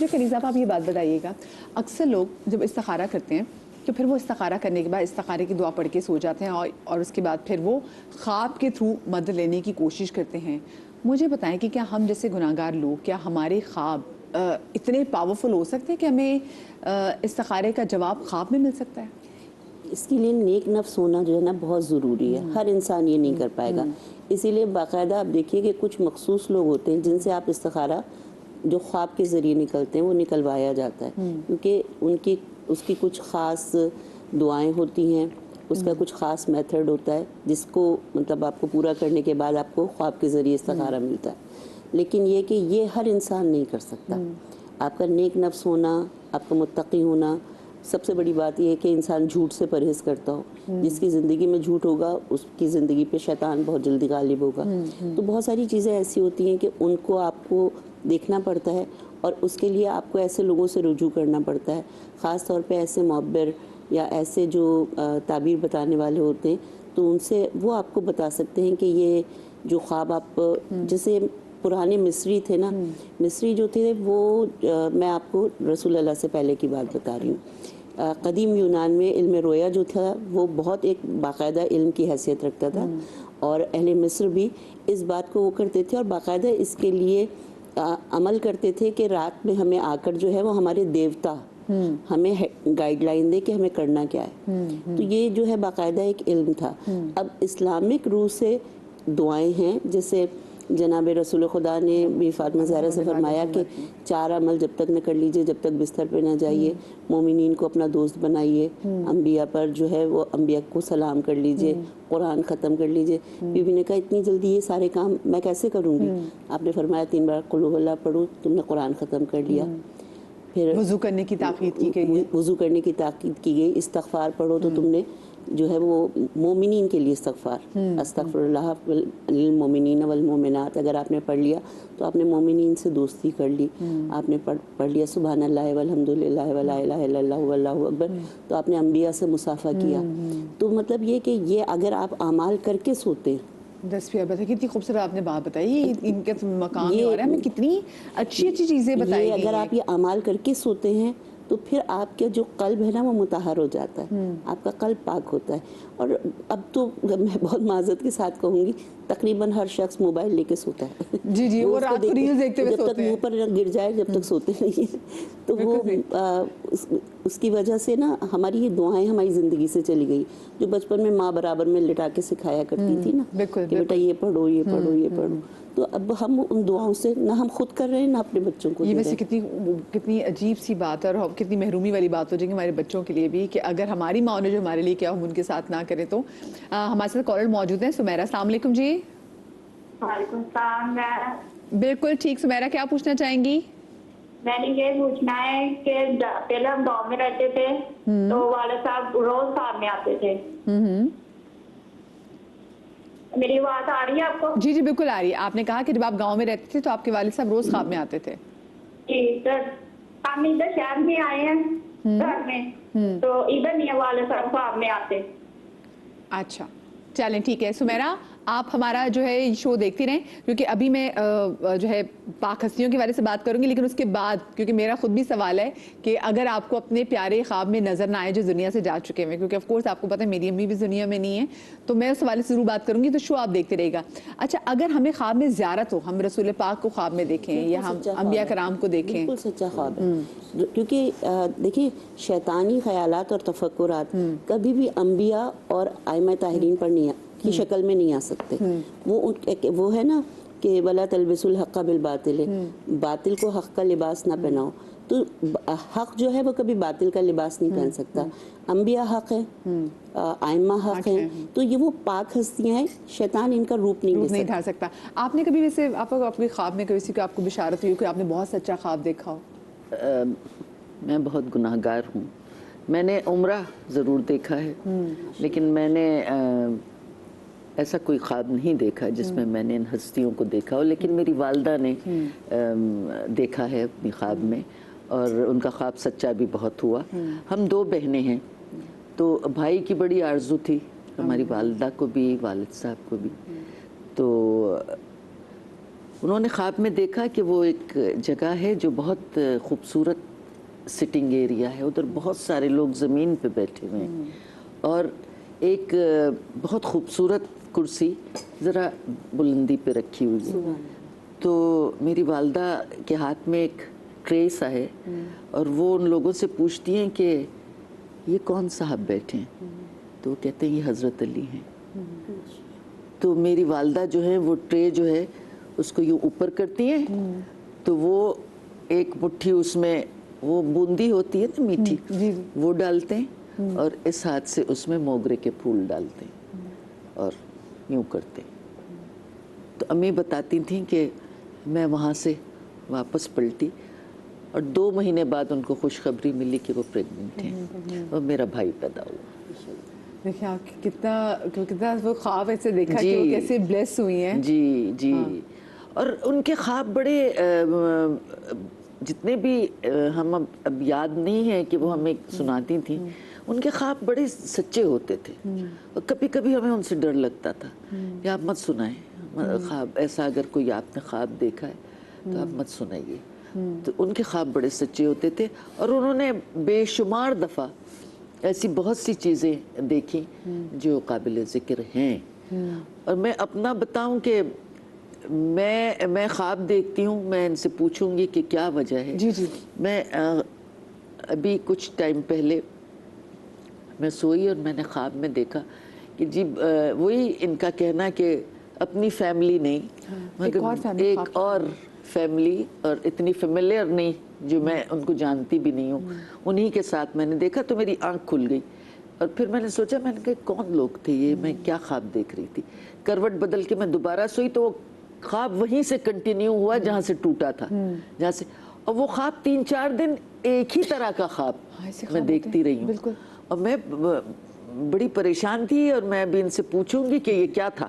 مجھے کنیز آپ یہ بات بتائیے گا، اکثر لوگ جب استخارہ کرتے ہیں تو پھر وہ استخارہ کرنے کے بعد استخارے کی دعا پڑھ کے سو جاتے ہیں اور اس کے بعد پھر وہ خواب کے تھرو مدد لینے کی کوشش کرتے ہیں. مجھے بتائیں کہ کیا ہم جیسے گناہگار لوگ، کیا ہمارے خواب اتنے پاورفل ہو سکتے ہیں کہ ہمیں استخارے کا جواب خواب میں مل سکتا ہے؟ اس کے لیے نیک نفس ہونا جو ہے نا بہت ضروری ہے. ہر انسان یہ نہیں کر پائے گا. اسی لیے باقاعدہ آپ دیکھیے کہ کچھ مخصوص لوگ ہوتے ہیں جن سے آپ استخارہ جو خواب کے ذریعے نکلتے ہیں وہ نکلوایا جاتا ہے، کیونکہ اس کی کچھ خاص دعائیں ہوتی ہیں، اس کا کچھ خاص میتھڈ ہوتا ہے جس کو مطلب آپ کو پورا کرنے کے بعد آپ کو خواب کے ذریعے استخارہ ملتا ہے. لیکن یہ کہ یہ ہر انسان نہیں کر سکتا. آپ کا نیک نفس ہونا، آپ کا متقی ہونا، سب سے بڑی بات یہ ہے کہ انسان جھوٹ سے پرہیز کرتا ہو. جس کی زندگی میں جھوٹ ہوگا اس کی زندگی پہ شیطان بہت جلدی غالب ہوگا. تو بہت ساری چیزیں ایسی ہوتی ہیں کہ ان کو آپ کو دیکھنا پڑتا ہے، اور اس کے لیے آپ کو ایسے لوگوں سے رجوع کرنا پڑتا ہے، خاص طور پہ ایسے معبر یا ایسے جو تعبیر بتانے والے ہوتے ہیں. تو ان سے وہ آپ کو بتا سکتے ہیں کہ یہ جو خواب آپ جیسے پرانے مصری تھے نا، مصری جو تھے وہ میں آپ کو رسول اللہ سے پہلے کی بات بتا رہی ہوں. قدیم یونان میں علم رویا جو تھا وہ بہت ایک باقاعدہ علم کی حیثیت رکھتا تھا، اور اہل مصر بھی اس بات کو وہ کرتے تھے اور باقاعدہ اس کے لیے عمل کرتے تھے کہ رات میں ہمیں آ کر جو ہے وہ ہمارے دیوتا ہمیں گائیڈ لائن دے کہ ہمیں کرنا کیا ہے. تو یہ جو ہے باقاعدہ ایک علم تھا. اب اسلامک روح سے دعائیں ہیں، جیسے جناب رسول خدا نے بھی فاطمہ زہرا سے فرمایا کہ 4 عمل جب تک نہ کر لیجئے جب تک بستر پہ نہ جائیے. مومنین کو اپنا دوست بنائیے، انبیاء پر جو ہے وہ انبیاء کو سلام کر لیجئے، قرآن ختم کر لیجئے. بی بی نے کہا اتنی جلدی یہ سارے کام میں کیسے کروں گی؟ آپ نے فرمایا 3 بار قل هو اللہ پڑھو، تم نے قرآن ختم کر لیا. پھر وضو کرنے کی تاکید کی گئی ہے، وضو کرنے کی تاکید کی گئی. استغفار پڑھو تو تم نے جو ہے وہ مومنین کے لیے استغفار، استغفر اللہ للمومنین والمومنات اگر آپ نے پڑھ لیا تو آپ نے مومنین سے دوستی کر لی. آپ نے پڑھ لیا سبحان اللہ والحمد للہ ولا الہ الا اللہ واللہ اکبر، تو آپ نے انبیاء سے مصافحہ کیا. تو مطلب یہ کہ یہ اگر آپ اعمال کر کے سوتے ہیں. کتنی خوبصورت آپ نے بات بتائی، ان کے مقام میں اور ہمیں کتنی اچھی اچھی چیزیں بتائی گئی ہیں. اگر آپ یہ اعمال کر کے سوتے ہیں تو پھر آپ کا جو قلب ہے نا وہ مطہر ہو جاتا ہے، آپ کا قلب پاک ہوتا ہے. اور اب تو میں بہت معذرت کے ساتھ کہوں گی تقریباً ہر شخص موبائل لے کے سوتا ہے. جی جی، وہ رات کو ریلز دیکھتے ہوئے جب تک منہ پر گر جائے جب تک سوتے نہیں. تو وہ اس کی وجہ سے نا ہماری یہ دعائیں ہماری زندگی سے چلی گئی، جو بچپن میں ماں برابر میں لٹا کے سکھایا کرتی تھی نا کہ بیٹا یہ پڑھو یہ پڑھو یہ پڑھو. تو اب ہم ان دعاؤں سے نہ ہم خود کر رہے ہیں نہ اپنے بچوں کو. یہ ویسے کتنی عجیب سی بات ہے اور کتنی محرومی والی بات ہو جائے گی ہمارے بچوں کے لیے بھی کہ اگر ہماری ماں نے جو ہمارے لیے کیا ہم ان کے ساتھ نہ کریں. تو ہمارے ساتھ کالر موجود ہیں. سمیرہ السلام علیکم جی. وعلیکم السلام. بالکل ٹھیک. سمیرہ کیا پوچھنا چاہیں گی؟ میں نے یہ پوچھنا ہے کہ پہلے ہم گاؤں میں رہتے تھے تو والد صاحب روز خواب میں آتے تھے. میری آواز آ رہی ہے آپ کو؟ جی جی بالکل آ رہی ہے. آپ نے کہا کہ جب آپ گاؤں میں رہتے تھے تو آپ کے والد صاحب روز خواب میں آتے تھے. جی سر، ہم ادھر شہر میں آئے ہیں گھر میں تو ادھر نہیں والد صاحب خواب میں آتے. اچھا چلیں ٹھیک ہے. سمیرہ آپ ہمارا جو ہے شو دیکھتی رہیں کیونکہ ابھی میں جو ہے پاک ہستیوں کے بارے سے بات کروں گی، لیکن اس کے بعد کیونکہ میرا خود بھی سوال ہے کہ اگر آپ کو اپنے پیارے خواب میں نظر نہ آئے جو دنیا سے جا چکے ہیں، کیونکہ آف کورس آپ کو پتہ ہے میری امی بھی دنیا میں نہیں ہے، تو میں اس حوالے سے ضرور بات کروں گی. تو شو آپ دیکھتے رہے گا. اچھا اگر ہمیں خواب میں زیارت ہو، ہم رسول پاک کو خواب میں دیکھیں یا ہم انبیاء کرام کو دیکھیں. بالکل سچا خواب ہے، کیونکہ دیکھیے شیطانی خیالات اور تفکرات کبھی بھی انبیاء اور ائمہ طاہرین پر نہیں کی شکل میں نہیں آ سکتے. وہ ہے نا کہ وَلَا تَلْبِسُوا الْحَقَّ بِالْبَاطِلِ، باطل کو حق کا لباس نہ پہناؤ. تو حق جو ہے وہ کبھی باطل کا لباس نہیں پہن سکتا. انبیاء حق ہیں، ائمہ حق ہیں، تو یہ وہ پاک ہستیاں ہیں، شیطان ان کا روپ نہیں ڈھال سکتا. آپ نے کبھی ویسے آپ کے خواب میں کسی کو آپ کو بشارت ہوئی کہ آپ نے بہت سچا خواب دیکھا ہو؟ میں بہت گناہ گار ہوں. میں نے عمرہ ضرور دیکھا ہے لیکن میں نے ایسا کوئی خواب نہیں دیکھا جس میں میں نے ان ہستیوں کو دیکھا ہو. لیکن میری والدہ نے دیکھا ہے اپنی خواب میں اور ان کا خواب سچا بھی بہت ہوا. ہم 2 بہنیں ہیں تو بھائی کی بڑی آرزو تھی ہماری والدہ کو بھی والد صاحب کو بھی. تو انہوں نے خواب میں دیکھا کہ وہ ایک جگہ ہے جو بہت خوبصورت سٹنگ ایریا ہے, ادھر بہت سارے لوگ زمین پہ بیٹھے ہوئے ہیں اور ایک بہت خوبصورت کرسی ذرا بلندی پہ رکھی ہوئی ہے. تو میری والدہ کے ہاتھ میں ایک ٹرے سا ہے اور وہ ان لوگوں سے پوچھتی ہیں کہ یہ کون صاحب بیٹھے ہیں؟ تو وہ کہتے ہیں یہ حضرت علی ہیں. تو میری والدہ جو ہے وہ ٹرے جو ہے اس کو یوں اوپر کرتی ہیں تو وہ ایک مٹھی اس میں وہ بوندی ہوتی ہے نا میٹھی, وہ ڈالتے ہیں اور اس ہاتھ سے اس میں موگرے کے پھول ڈالتے ہیں اور یوں کرتے ہیں. تو امی بتاتی تھیں کہ میں وہاں سے واپس پلٹی اور 2 مہینے بعد ان کو خوشخبری ملی کہ وہ پریگننٹ ہیں اور میرا بھائی پیدا ہوا. دیکھیں آپ کتنا وہ خواب ایسے دیکھا کہ وہ کیسے بلیس ہوئی ہیں. جی جی. اور ان کے خواب بڑے جتنے بھی ہم اب یاد نہیں ہے کہ وہ ہمیں سناتی تھیں, ان کے خواب بڑے سچے ہوتے تھے اور کبھی کبھی ہمیں ان سے ڈر لگتا تھا کہ آپ مت سنائیں خواب ایسا, اگر کوئی آپ نے خواب دیکھا ہے تو آپ مت سنائیے. تو ان کے خواب بڑے سچے ہوتے تھے اور انہوں نے بے شمار دفعہ ایسی بہت سی چیزیں دیکھی جو قابل ذکر ہیں. اور میں اپنا بتاؤں کہ میں خواب دیکھتی ہوں, میں ان سے پوچھوں گی کہ کیا وجہ ہے. میں ابھی کچھ ٹائم پہلے میں سوئی اور میں نے خواب میں دیکھا کہ جی وہی ان کا کہنا کہ اپنی فیملی نہیں مگر ایک اور فیملی, اور اتنی فیملیئر نہیں جو میں ان کو جانتی بھی نہیں ہوں, انہی کے ساتھ میں نے دیکھا. تو میری آنکھ کھل گئی اور پھر میں نے سوچا, میں نے کہا کون لوگ تھے یہ, میں کیا خواب دیکھ رہی تھی. کروٹ بدل کے میں دوبارہ سوئی تو وہ خواب وہیں سے کنٹینیو ہوا جہاں سے ٹوٹا تھا, جہاں سے, اور وہ خواب 3-4 دن ایک ہی طرح کا خواب میں دیکھتی رہی ہوں. اور میں بڑی پریشان تھی اور میں ابھی ان سے پوچھوں گی کہ یہ کیا تھا.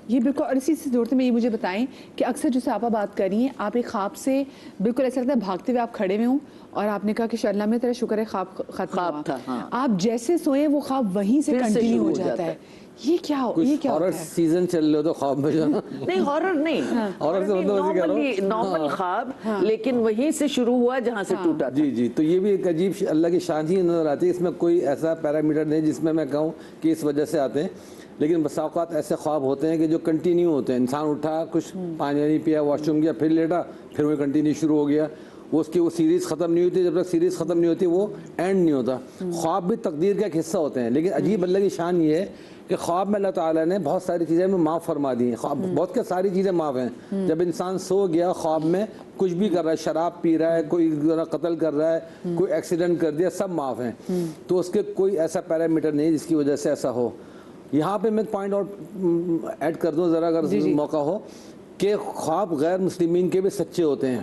یہ بالکل, اور اسی سے جوڑتے میں یہ مجھے بتائیں کہ اکثر جیسے آپ بات کر رہی ہیں, آپ ایک خواب سے بالکل ایسا لگتا ہے بھاگتے ہوئے آپ کھڑے ہوئے ہوں اور آپ نے کہا کہ اللہ میں تیرا شکر ہے خواب ختم تھا. آپ جیسے سوئیں وہ خواب وہیں سے کنٹینیو ہو جاتا ہے. یہ کیا ہارر ہوتا ہے؟ سیزن چل رہے ہو تو خواب میں جانا نہیں, ہارر نہیں, نارمل خواب, لیکن وہیں سے شروع ہوا جہاں سے ٹوٹا تھا. جی. تو یہ بھی ایک عجیب اللہ کی شان ہی نظر آتی ہے, اس میں کوئی ایسا پیرامیٹر نہیں جس میں کہوں کہ اس وجہ سے آتے ہیں. لیکن بسا اوقات ایسے خواب ہوتے ہیں کہ جو کنٹینیو ہوتے ہیں. انسان اٹھا, کچھ پانی نہیں پیا, واش روم گیا, پھر لیٹا, پھر وہ کنٹینیو شروع ہو گیا. وہ اس کی وہ سیریز ختم نہیں ہوتی, جب تک سیریز ختم نہیں ہوتی وہ اینڈ نہیں ہوتا. خواب بھی تقدیر کا ایک حصہ ہوتے ہیں, لیکن عجیب اللہ کی شان یہ ہے کہ خواب میں اللہ تعالیٰ نے بہت ساری چیزیں میں معاف فرما دی ہیں. خواب بہت کے ساری چیزیں معاف ہیں. جب انسان سو گیا خواب میں کچھ بھی کر رہا ہے, شراب پی رہا ہے, کوئی قتل کر رہا ہے, کوئی ایکسیڈنٹ کر دیا, سب معاف ہیں. تو اس کے کوئی ایسا پیرامیٹر نہیں جس کی وجہ سے ایسا ہو. یہاں پہ میں پوائنٹ اور ایڈ کر دوں ذرا اگر موقع ہو, کہ خواب غیر مسلمین کے بھی سچے ہوتے ہیں.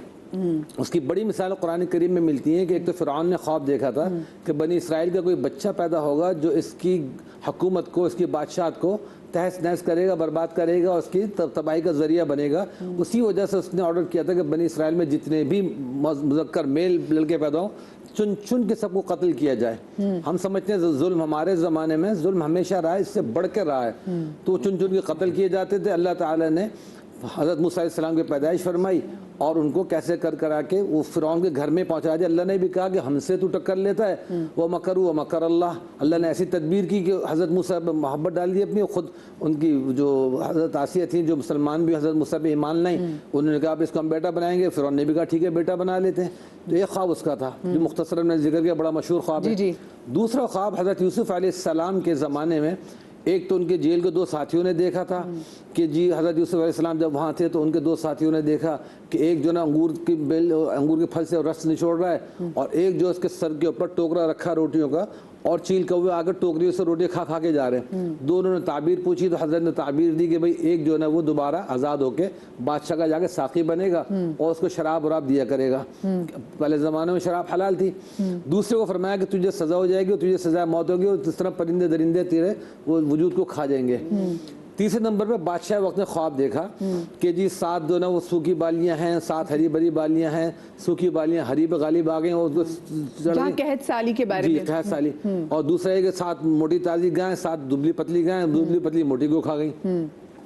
اس کی بڑی مثال قرآن کریم میں ملتی ہیں کہ ایک تو فرعون نے خواب دیکھا تھا کہ بنی اسرائیل کا کوئی بچہ پیدا ہوگا جو اس کی حکومت کو, اس کی بادشاہت کو تہس نہس کرے گا, برباد کرے گا, اس کی تباہی کا ذریعہ بنے گا. اسی وجہ سے اس نے آرڈر کیا تھا کہ بنی اسرائیل میں جتنے بھی مذکر میل لڑکے پیدا ہوں چن چن کے سب کو قتل کیا جائے. ہم سمجھتے ہیں ظلم ہمارے زمانے میں ظلم ہمیشہ رہا ہے, اس سے بڑھ کے رہا ہے. تو چن چن کے قتل کیے جاتے تھے. اللہ تعالیٰ نے حضرت موسیٰ علیہ السلام کی پیدائش فرمائی اور ان کو کیسے کرا کے وہ فرعون کے گھر میں پہنچا دیا. اللہ نے بھی کہا کہ ہم سے تو ٹکر لیتا ہے, وہ مکروا ومکر اللہ. اللہ نے ایسی تدبیر کی کہ حضرت موسیٰ پہ محبت ڈال دی اپنی. خود ان کی جو حضرت آسیہ تھیں جو مسلمان بھی حضرت موسیٰ پہ ایمان لائیں, انہوں نے کہا اب اس کو ہم بیٹا بنائیں گے. فرعون نے بھی کہا ٹھیک ہے بیٹا بنا لیتے ہیں. تو یہ خواب اس کا تھا جو مختصراً میں ذکر کیا, بڑا مشہور خواب ہے. دوسرا خواب حضرت یوسف علیہ السلام کے زمانے میں, ایک تو ان کے جیل کے 2 ساتھیوں نے دیکھا تھا کہ جی حضرت یوسف علیہ السلام جب وہاں تھے تو ان کے 2 ساتھیوں نے دیکھا کہ ایک جو نا انگور کے پھل سے رس نچوڑ رہا ہے, اور ایک جو اس کے سر کے اوپر ٹوکرا رکھا روٹیوں کا, اور چیل کوے آ کر ٹوکریوں سے روٹی کھا کے جا رہے ہیں. دونوں نے تعبیر پوچھی تو حضرت نے تعبیر دی کہ بھئی ایک جو ہے نا وہ دوبارہ آزاد ہو کے بادشاہ کا جا کے ساقی بنے گا اور اس کو شراب وراب دیا کرے گا. پہلے زمانے میں شراب حلال تھی. دوسرے کو فرمایا کہ تجھے سزا ہو جائے گی اور تجھے سزا موت ہوگی, اور اس طرح پرندے درندے تیرے وہ وجود کو کھا جائیں گے. تیسرے نمبر پہ بادشاہ وقت نے خواب دیکھا کہ جی 7 جو نا وہ سوکھی بالیاں ہیں, 7 ہری بھری بالیاں ہیں, سوکھی بالیاں ہری پہ غالب آ گئی, اور قحط سالی کے بارے میں قحط سالی. اور دوسرا ہے کہ 7 موٹی تازی گائیں, 7 دبلی پتلی گائیں, دبلی پتلی موٹی کو کھا گئی.